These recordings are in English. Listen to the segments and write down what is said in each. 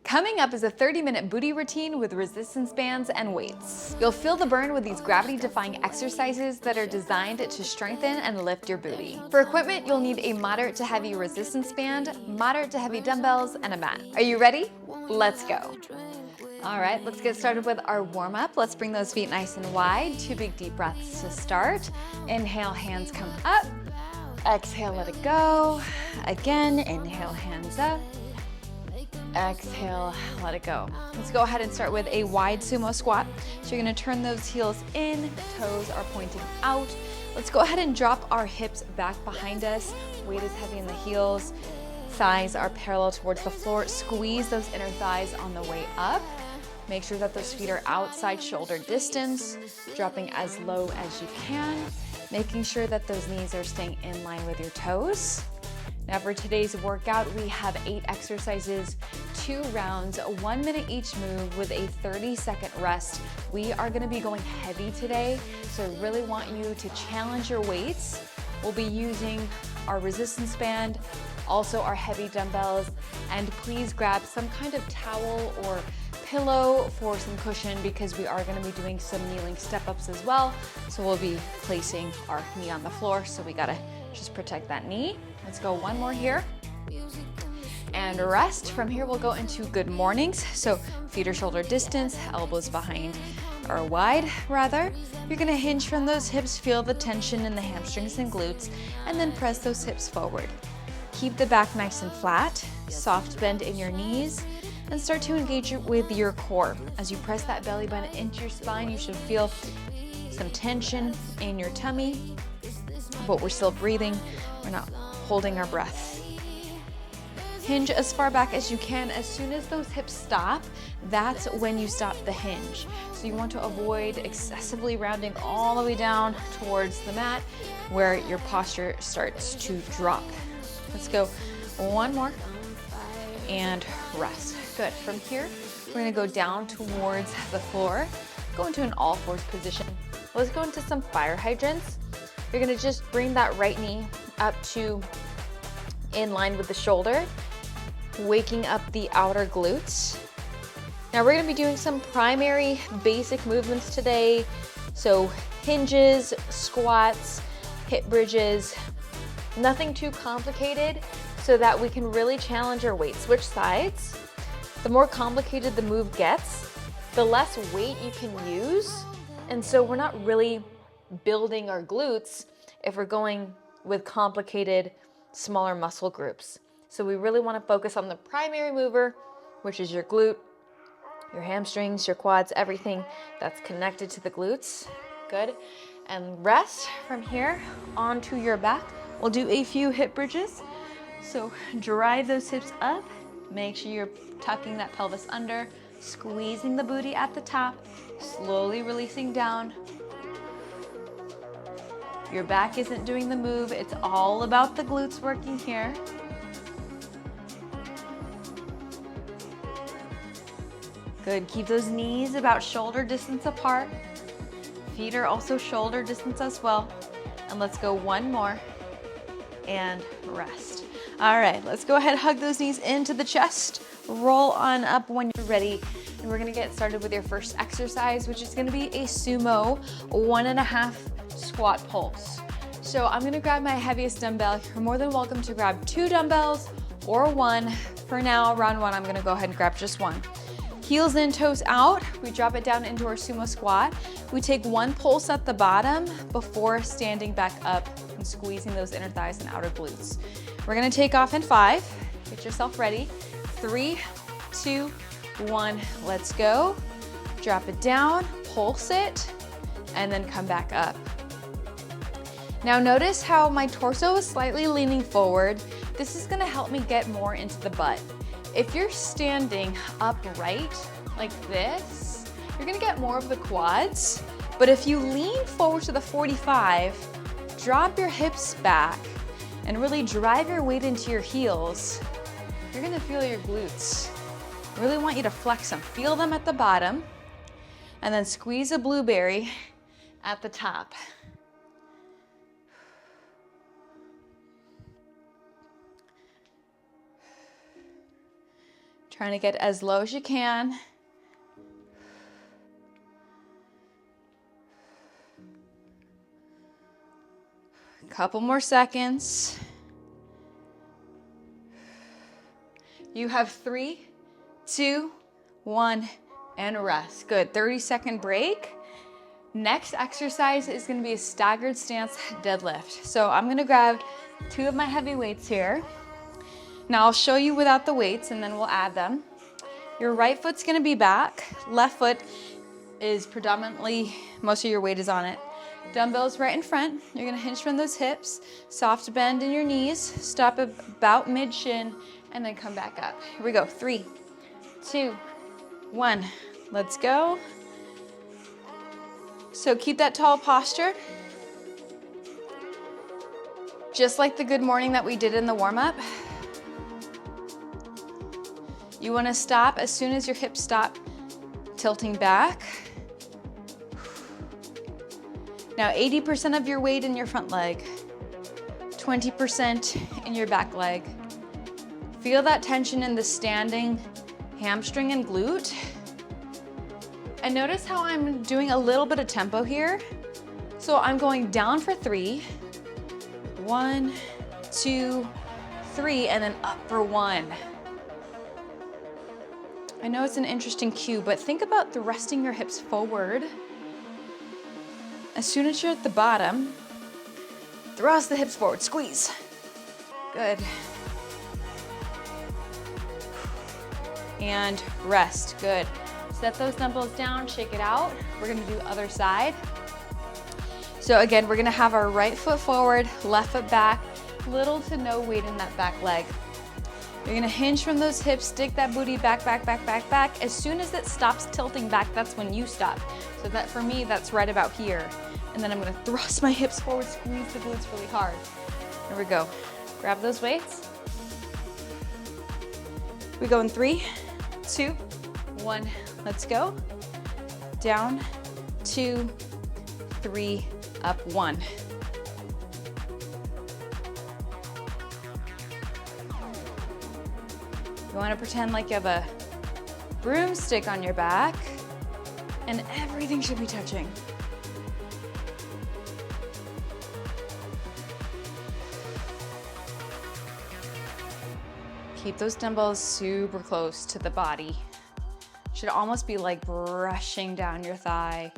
Coming up is a 30-minute booty routine with resistance bands and weights. You'll feel the burn with these gravity-defying exercises that are designed to strengthen and lift your booty. For equipment, you'll need a moderate to heavy resistance band, moderate to heavy dumbbells, and a mat. Are you ready? Let's go. All right, let's get started with our warm-up. Let's bring those feet nice and wide. 2 big deep breaths to start. Inhale, hands come up. Exhale, let it go. Again, inhale, hands up. Exhale, let it go. Let's go ahead and start with a wide sumo squat. So you're gonna turn those heels in, toes are pointing out. Let's go ahead and drop our hips back behind us. Weight is heavy in the heels. Thighs are parallel towards the floor. Squeeze those inner thighs on the way up. Make sure that those feet are outside shoulder distance, dropping as low as you can, making sure that those knees are staying in line with your toes. Now for today's workout, we have 8 exercises, 2 rounds, 1 minute each move with a 30-second rest. We are gonna be going heavy today, so I really want you to challenge your weights. We'll be using our resistance band, also our heavy dumbbells, and please grab some kind of towel or pillow for some cushion because we are gonna be doing some kneeling step-ups as well. So we'll be placing our knee on the floor, so we gotta just protect that knee. Let's go one more here. And rest. From here, we'll go into good mornings. So feet are shoulder distance, elbows behind, or wide rather. You're gonna hinge from those hips, feel the tension in the hamstrings and glutes, and then press those hips forward. Keep the back nice and flat, soft bend in your knees, and start to engage with your core. As you press that belly button into your spine, you should feel some tension in your tummy, but we're still breathing. We're not holding our breath. Hinge as far back as you can. As soon as those hips stop, that's when you stop the hinge. So you want to avoid excessively rounding all the way down towards the mat where your posture starts to drop. Let's go one more and rest. Good. From here, we're gonna go down towards the floor, go into an all fours position. Let's go into some fire hydrants. You're gonna just bring that right knee up to in line with the shoulder, waking up the outer glutes. Now we're gonna be doing some primary basic movements today. So hinges, squats, hip bridges, nothing too complicated so that we can really challenge our weight. Switch sides. The more complicated the move gets, the less weight you can use. And so we're not really building our glutes if we're going with complicated, smaller muscle groups. So we really want to focus on the primary mover, which is your glute, your hamstrings, your quads, everything that's connected to the glutes. Good. And rest from here onto your back. We'll do a few hip bridges. So drive those hips up. Make sure you're tucking that pelvis under, squeezing the booty at the top, slowly releasing down. Your back isn't doing the move. It's all about the glutes working here. Good. Keep those knees about shoulder distance apart. Feet are also shoulder distance as well. And let's go one more and rest. All right, let's go ahead, hug those knees into the chest. Roll on up when you're ready. And we're gonna get started with your first exercise, which is gonna be a sumo 1.5 squat pulse. So I'm gonna grab my heaviest dumbbell. You're more than welcome to grab 2 dumbbells or 1. For now, round 1, I'm gonna go ahead and grab just 1. Heels in, toes out. We drop it down into our sumo squat. We take 1 pulse at the bottom before standing back up and squeezing those inner thighs and outer glutes. We're gonna take off in 5. Get yourself ready. 3, 2, 1, let's go. Drop it down, pulse it, and then come back up. Now notice how my torso is slightly leaning forward. This is gonna help me get more into the butt. If you're standing upright like this, you're gonna get more of the quads. But if you lean forward to the 45, drop your hips back and really drive your weight into your heels, you're gonna feel your glutes. I really want you to flex them. Feel them at the bottom and then squeeze a blueberry at the top. Trying to get as low as you can. Couple more seconds. You have 3, 2, 1, and rest. Good, 30-second break. Next exercise is gonna be a staggered stance deadlift. So I'm gonna grab 2 of my heavy weights here. Now I'll show you without the weights and then we'll add them. Your right foot's gonna be back. Left foot is predominantly, most of your weight is on it. Dumbbells right in front. You're gonna hinge from those hips. Soft bend in your knees. Stop about mid-shin and then come back up. Here we go, 3, 2, 1. Let's go. So keep that tall posture. Just like the good morning that we did in the warm-up. You wanna stop as soon as your hips stop tilting back. Now 80% of your weight in your front leg, 20% in your back leg. Feel that tension in the standing hamstring and glute. And notice how I'm doing a little bit of tempo here. So I'm going down for 3, 1, 2, 3, and then up for 1. I know it's an interesting cue, but think about thrusting your hips forward. As soon as you're at the bottom, thrust the hips forward, squeeze. Good. And rest, good. Set those dumbbells down, shake it out. We're gonna do other side. So again, we're gonna have our right foot forward, left foot back, little to no weight in that back leg. You're gonna hinge from those hips, dig that booty back, back, back, back, back. As soon as it stops tilting back, that's when you stop. So that for me, that's right about here. And then I'm gonna thrust my hips forward, squeeze the glutes really hard. Here we go. Grab those weights. We go in 3, 2, 1. Let's go. Down, 2, 3, up, 1. You want to pretend like you have a broomstick on your back and everything should be touching. Keep those dumbbells super close to the body. Should almost be like brushing down your thigh.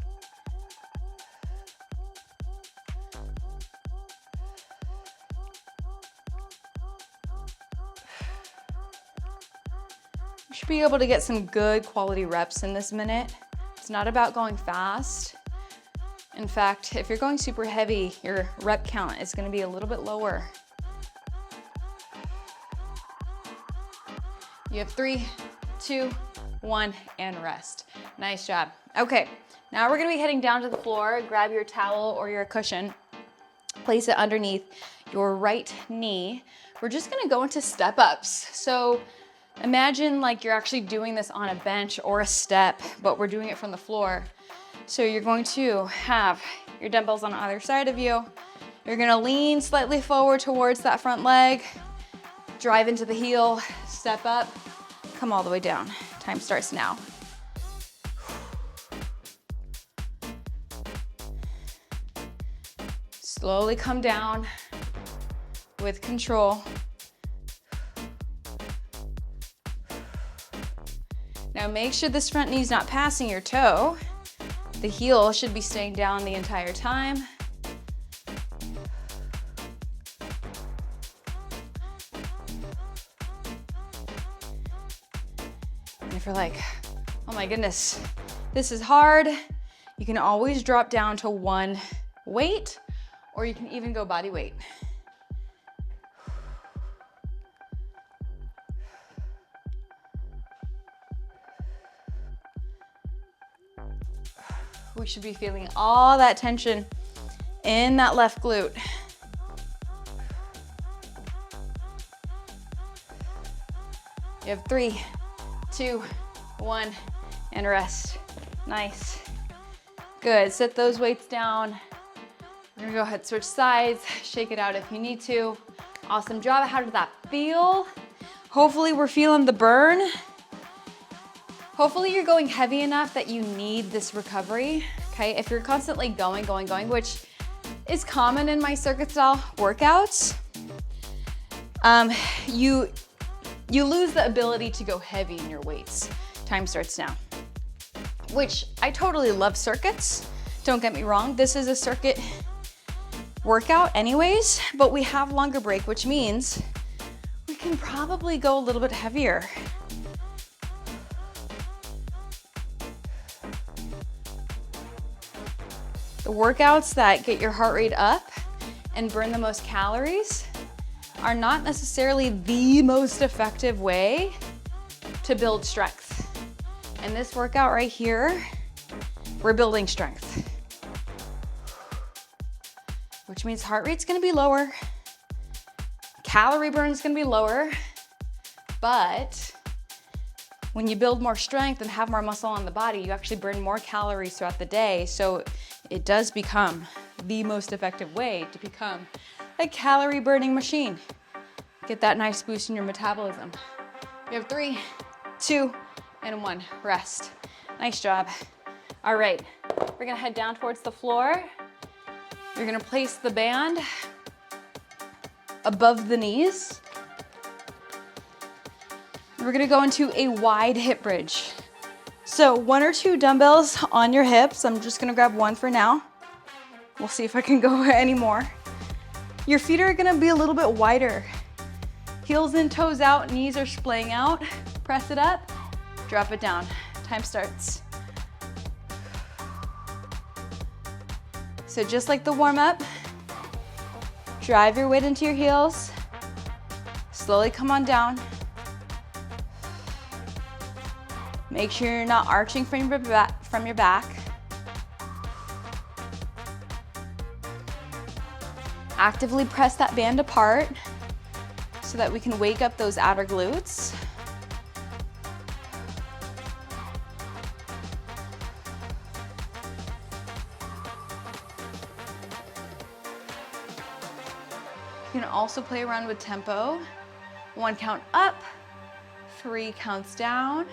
You should be able to get some good quality reps in this minute. It's not about going fast. In fact, if you're going super heavy, your rep count is going to be a little bit lower. You have 3, 2, 1, and rest. Nice job. Okay, now we're gonna be heading down to the floor. Grab your towel or your cushion. Place it underneath your right knee. We're just gonna go into step ups. So imagine like you're actually doing this on a bench or a step, but we're doing it from the floor. So you're going to have your dumbbells on either side of you. You're gonna lean slightly forward towards that front leg. Drive into the heel, step up, come all the way down. Time starts now. Slowly come down with control. Now make sure this front knee's not passing your toe. The heel should be staying down the entire time. If you're like, oh my goodness, this is hard, you can always drop down to one weight, or you can even go body weight. We should be feeling all that tension in that left glute. You have 3, 2, 1, and rest. Nice. Good, set those weights down. We're gonna go ahead, switch sides, shake it out if you need to. Awesome job, how did that feel? Hopefully we're feeling the burn. Hopefully you're going heavy enough that you need this recovery, okay? If you're constantly going, which is common in my circuit style workouts, you lose the ability to go heavy in your weights. Time starts now. Which I totally love circuits. Don't get me wrong, this is a circuit workout anyways, but we have longer break, which means we can probably go a little bit heavier. The workouts that get your heart rate up and burn the most calories are not necessarily the most effective way to build strength. And this workout right here, we're building strength, which means heart rate's gonna be lower, calorie burn's gonna be lower, but when you build more strength and have more muscle on the body, you actually burn more calories throughout the day. So it does become the most effective way to become a calorie burning machine. Get that nice boost in your metabolism. You have 3, 2, and 1, rest. Nice job. All right, we're gonna head down towards the floor. You're gonna place the band above the knees. We're gonna go into a wide hip bridge. So 1 or 2 dumbbells on your hips. I'm just gonna grab 1 for now. We'll see if I can go any more. Your feet are gonna be a little bit wider. Heels in, toes out, knees are splaying out. Press it up, drop it down. Time starts. So just like the warm up, drive your weight into your heels. Slowly come on down. Make sure you're not arching from your back. Actively press that band apart so that we can wake up those outer glutes. You can also play around with tempo. 1 count up, 3 counts down.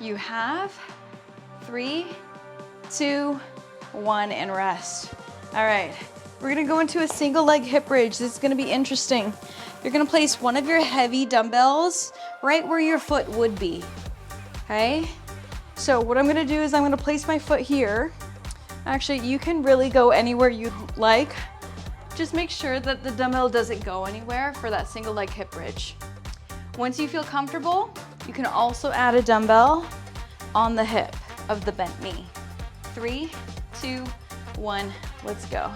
You have 3, 2, 1, and rest. All right, we're gonna go into a single leg hip bridge. This is gonna be interesting. You're gonna place one of your heavy dumbbells right where your foot would be, okay? So what I'm gonna do is I'm gonna place my foot here. Actually, you can really go anywhere you'd like. Just make sure that the dumbbell doesn't go anywhere for that single leg hip bridge. Once you feel comfortable, you can also add a dumbbell on the hip of the bent knee. 3, 2, 1, let's go.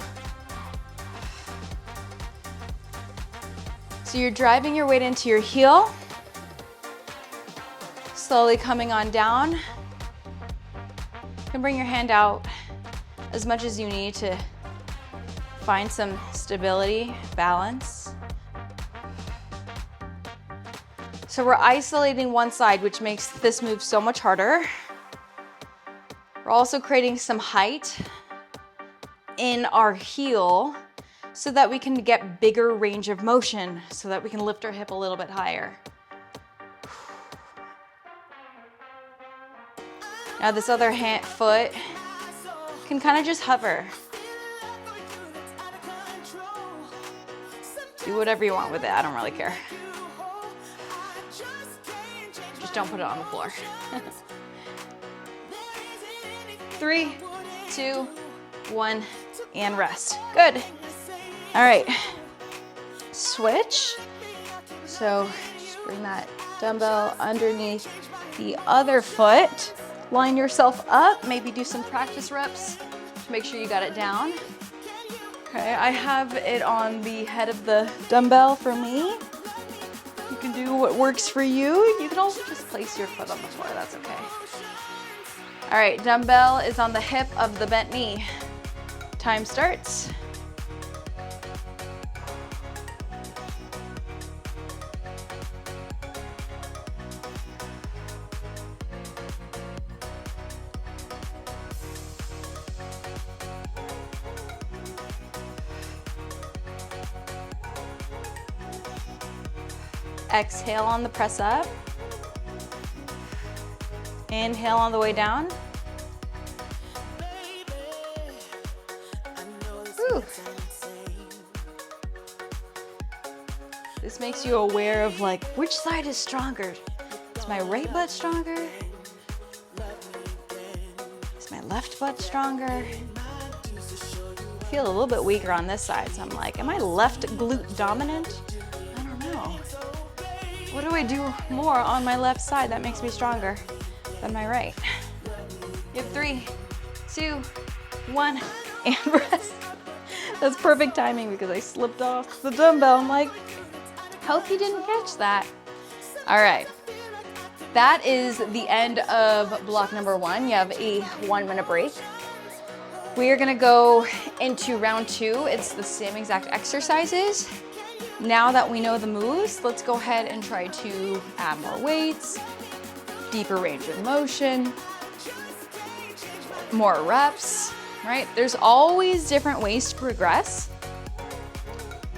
So you're driving your weight into your heel, slowly coming on down. You can bring your hand out as much as you need to find some stability, balance. So we're isolating one side, which makes this move so much harder. We're also creating some height in our heel so that we can get bigger range of motion, so that we can lift our hip a little bit higher. Now this other foot can kind of just hover. Do whatever you want with it, I don't really care. Just don't put it on the floor. 3, 2, 1, and rest. Good. All right, switch. So just bring that dumbbell underneath the other foot. Line yourself up, maybe do some practice reps to make sure you got it down. Okay, I have it on the head of the dumbbell for me. You can do what works for you. You can also just place your foot on the floor, that's okay. All right, dumbbell is on the hip of the bent knee. Time starts. Exhale on the press up. Inhale on the way down. Whew. This makes you aware of like, which side is stronger? Is my right butt stronger? Is my left butt stronger? I feel a little bit weaker on this side, so I'm like, am I left glute dominant? I don't know. What do I do more on my left side that makes me stronger than my right? You have 3, 2, 1, and rest. That's perfect timing because I slipped off the dumbbell. I'm like, hope you didn't catch that. All right. That is the end of block number 1. You have a 1-minute break. We are gonna go into round 2. It's the same exact exercises. Now that we know the moves, let's go ahead and try to add more weights, deeper range of motion, more reps, right? There's always different ways to progress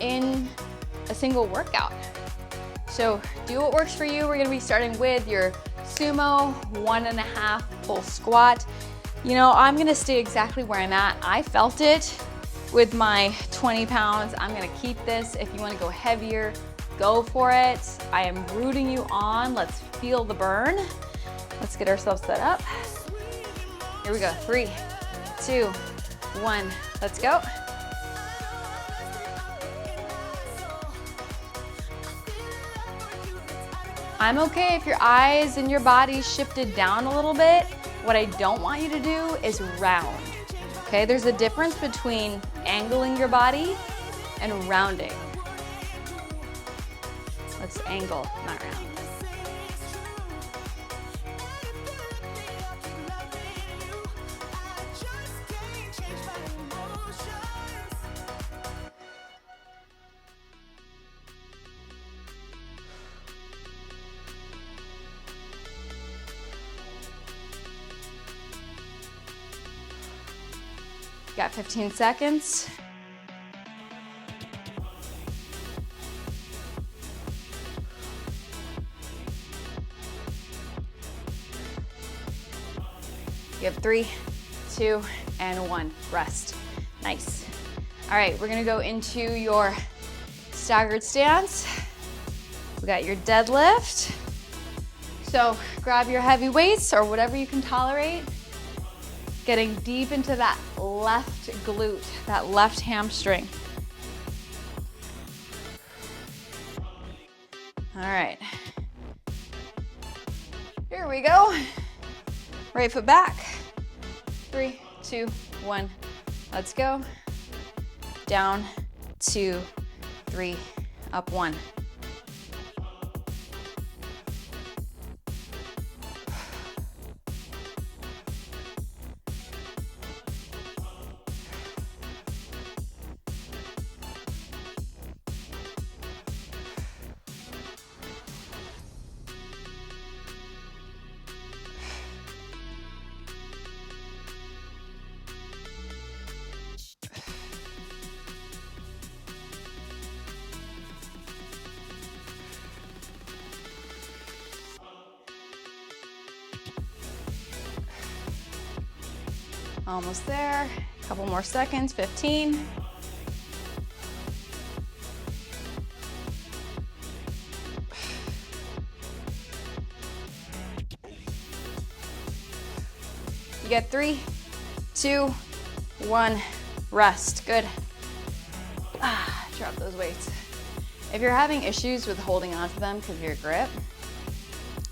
in a single workout. So do what works for you. We're gonna be starting with your sumo 1.5 full squat. You know, I'm gonna stay exactly where I'm at. I felt it with my 20 pounds. I'm gonna keep this. If you wanna go heavier, go for it. I am rooting you on. Let's feel the burn. Let's get ourselves set up. Here we go, 3, 2, 1, let's go. I'm okay if your eyes and your body shifted down a little bit. What I don't want you to do is round, okay? There's a difference between angling your body and rounding. Let's angle, not round. Got 15 seconds. You have 3, 2, and 1. Rest. Nice. All right, we're gonna go into your staggered stance. We got your deadlift. So grab your heavy weights or whatever you can tolerate. Getting deep into that left glute, that left hamstring. All right. Here we go. Right foot back. 3, 2, 1. Let's go. Down, 2, 3, up 1. Almost there. Couple more seconds, 15. You get 3, 2, 1, rest. Good. Drop those weights. If you're having issues with holding on to them because of your grip,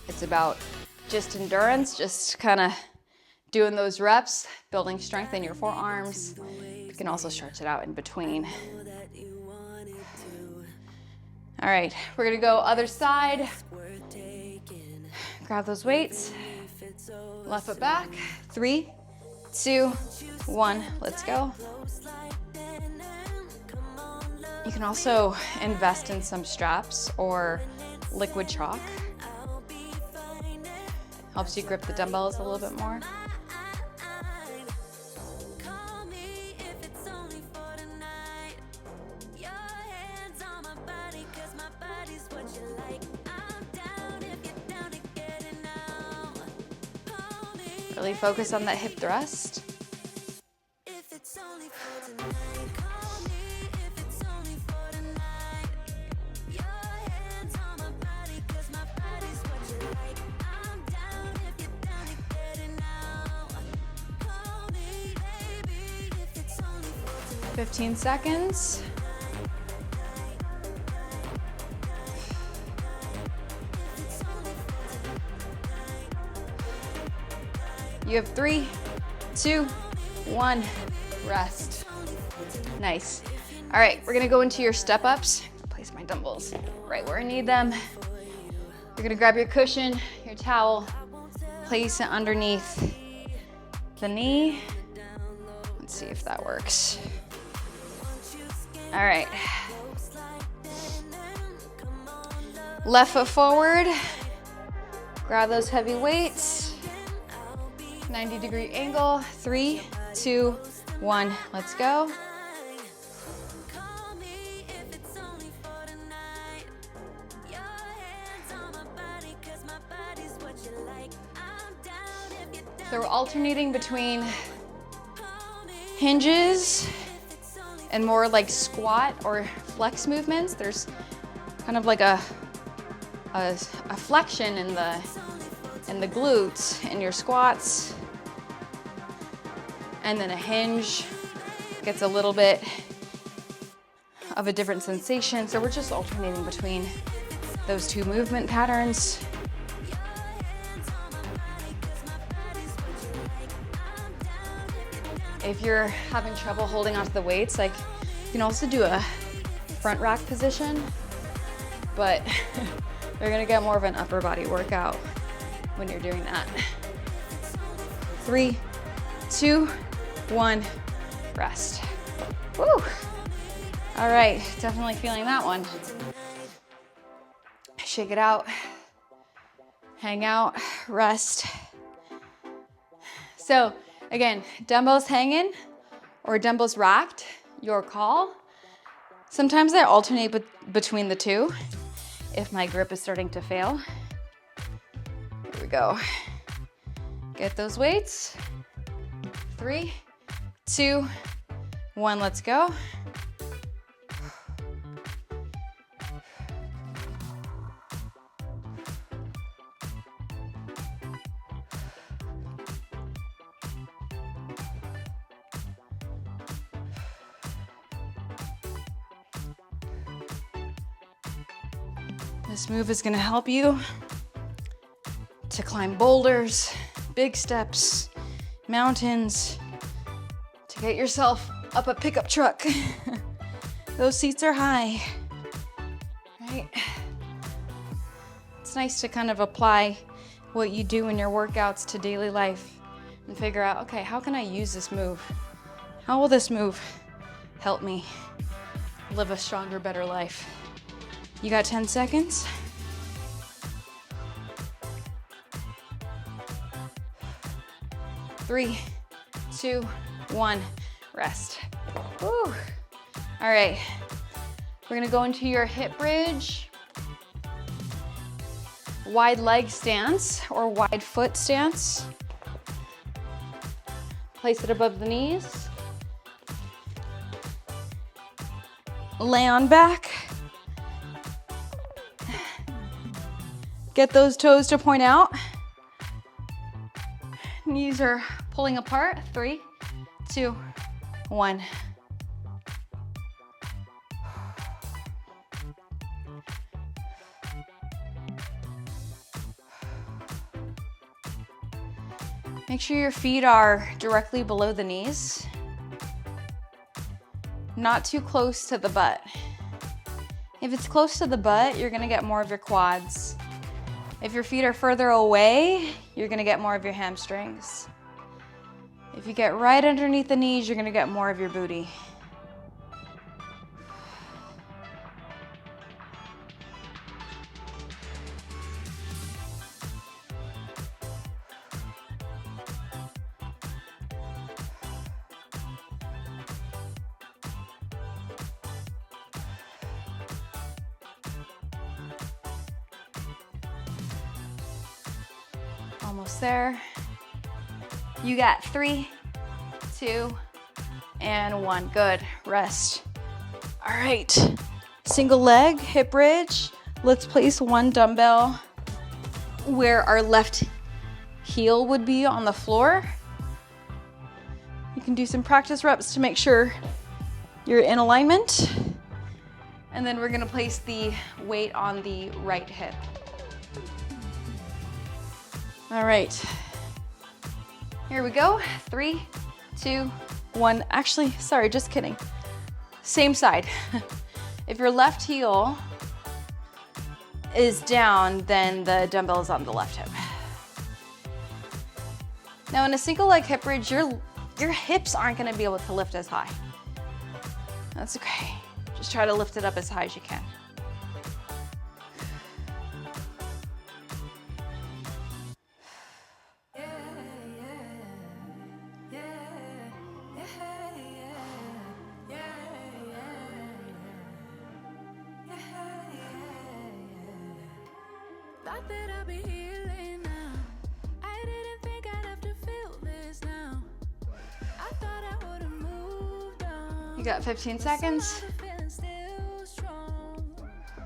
it's about just endurance, just kind of doing those reps, building strength in your forearms. You can also stretch it out in between. All right, we're gonna go other side. Grab those weights. Left foot back. 3, 2, 1, let's go. You can also invest in some straps or liquid chalk. Helps you grip the dumbbells a little bit more. Really focus on that hip thrust. "15 seconds. You have 3, 2, 1, rest. Nice. All right, we're gonna go into your step ups. I'll place my dumbbells right where I need them. You're gonna grab your cushion, your towel, place it underneath the knee. Let's see if that works. All right. Left foot forward. Grab those heavy weights. 90-degree angle. 3, 2, 1. Let's go. So we're alternating between hinges and more like squat or flex movements. There's kind of like a flexion in the glutes in your squats, and then a hinge gets a little bit of a different sensation. So we're just alternating between those two movement patterns. If you're having trouble holding onto the weights, like, you can also do a front rack position, but you're gonna get more of an upper body workout when you're doing that. 3, 2, 1, rest. Woo! All right, definitely feeling that one. Shake it out, hang out, rest. So again, dumbbells hanging or dumbbells racked, your call. Sometimes I alternate between the two if my grip is starting to fail. Here we go. Get those weights. 3, 2, 1, let's go. This move is gonna help you to climb boulders, big steps, mountains, to get yourself up a pickup truck. Those seats are high, right? It's nice to kind of apply what you do in your workouts to daily life and figure out, okay, how can I use this move? How will this move help me live a stronger, better life? You got 10 seconds. Three, 2, 1, rest. Woo. All right, we're gonna go into your hip bridge, wide leg stance or wide foot stance. Place it above the knees. Lay on back. Get those toes to point out. Knees are pulling apart. 3, 2, 1. Make sure your feet are directly below the knees, not too close to the butt. If it's close to the butt, you're gonna get more of your quads. If your feet are further away, you're gonna get more of your hamstrings. If you get right underneath the knees, you're gonna get more of your booty. Almost there. You got 3, 2, and 1. Good, rest. All right, single leg, hip bridge. Let's place one dumbbell where our left heel would be on the floor. You can do some practice reps to make sure you're in alignment. And then we're gonna place the weight on the right hip. All right, here we go. 3, 2, 1. Actually, sorry, just kidding. Same side. If your left heel is down, then the dumbbell is on the left hip. Now in a single leg hip bridge, your hips aren't gonna be able to lift as high. That's okay. Just try to lift it up as high as you can. Thought that I'd be healing now. I didn't think I'd have to feel this now. I thought I would have moved on. You got 15 seconds. Feeling still strong.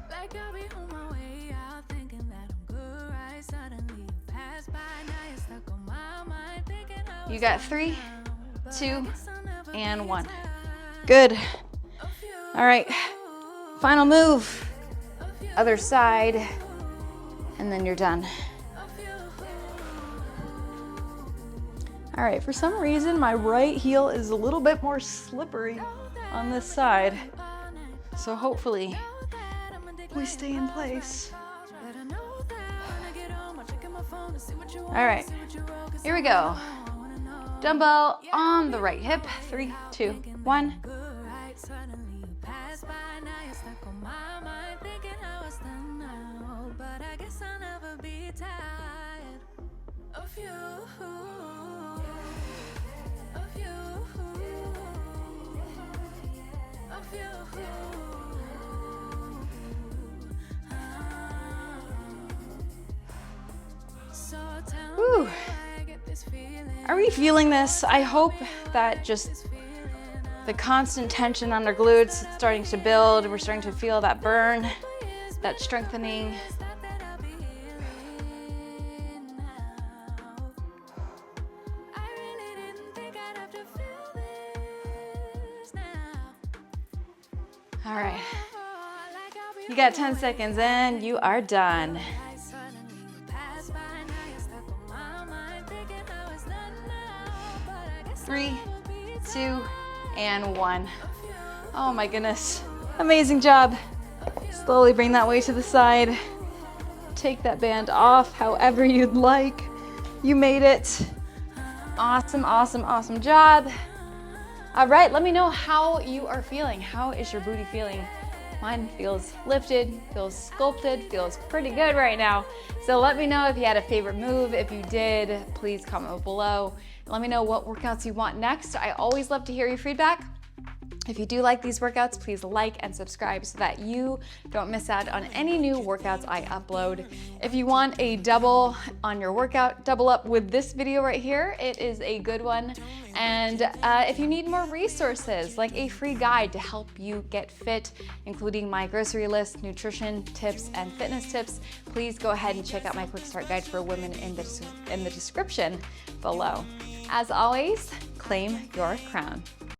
Like I'll be on my way out, thinking that I'm good, right? Suddenly you pass by, now you're stuck on my mind, thinking I was You got 3, down. 2, and 1. Good. All right, final move. Other side. And then you're done. All right, for some reason, my right heel is a little bit more slippery on this side. So hopefully we stay in place. All right, here we go. Dumbbell on the right hip. 3, 2, 1. Whew. Are we feeling this? I hope that just the constant tension on our glutes is starting to build. We're starting to feel that burn, that strengthening. All right, you got 10 seconds and you are done. 3, 2, and 1. Oh my goodness, amazing job. Slowly bring that weight to the side. Take that band off however you'd like. You made it. Awesome, awesome, awesome job. All right, let me know how you are feeling. How is your booty feeling? Mine feels lifted, feels sculpted, feels pretty good right now. So let me know if you had a favorite move. If you did, please comment below. Let me know what workouts you want next. I always love to hear your feedback. If you do like these workouts, please like and subscribe so that you don't miss out on any new workouts I upload. If you want a double on your workout, double up with this video right here. It is a good one. And if you need more resources, like a free guide to help you get fit, including my grocery list, nutrition tips, and fitness tips, please go ahead and check out my quick start guide for women in the description below. As always, claim your crown.